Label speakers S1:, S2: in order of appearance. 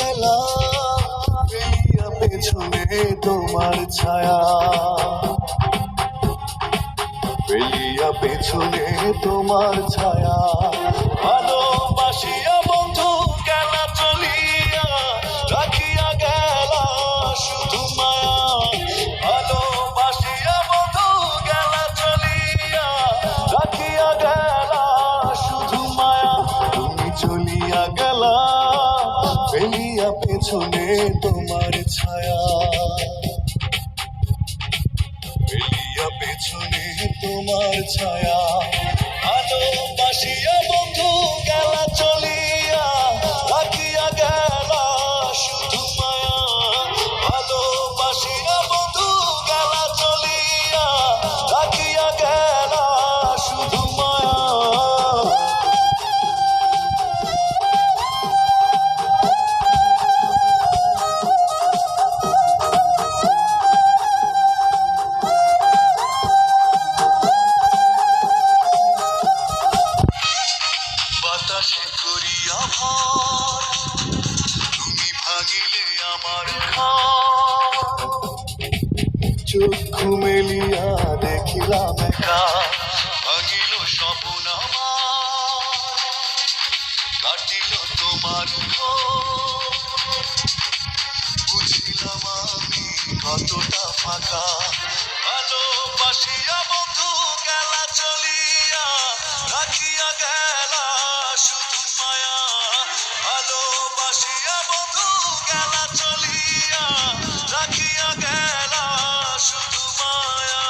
S1: গেলাম ফেলিয়া পেছনে তোমার ছায়া, ফেলিয়া পেছনে তোমার ছায়া। ভালোবাসিয়া বন্ধু গেলা চলিয়া, রাখিয়া গেলা শুধু মায়া। ভালোবাসিয়া বন্ধু গেলা চলিয়া, রাখিয়া গেলা শুধু মায়া। তুমি চলিয়া গেলা ফেলিয়া পেছনে তোমার ছায়া, ফেলিয়া পেছনে তোমার ছায়া। ভালোবাসিয়া বন্ধু গেলা চলিয়া, রাখিয়া গেলা শুধু মায়া। ভালোবাসিয়া বন্ধু গেলা চলিয়া, রাখিয়া গেলা শুধু মায়া। বাতাসে করিয়া ভর, তুমি ভাঙিলে আমার ঘর। চক্ষু মেলিয়া দেখিলাম একা, ভাঙিল স্বপ্ন আমার। কাটিল তোমার ঘর, বুঝিলাম আমি কতটা ফাঁকা। ভালোবাসিয়া বন্ধু গেলা চলিয়া, রাখিয়া গেলা শুধু মায়া। ভালোবাসিয়া বন্ধু গেলা চলিয়া, রাখিয়া গেলা শুধু মায়া।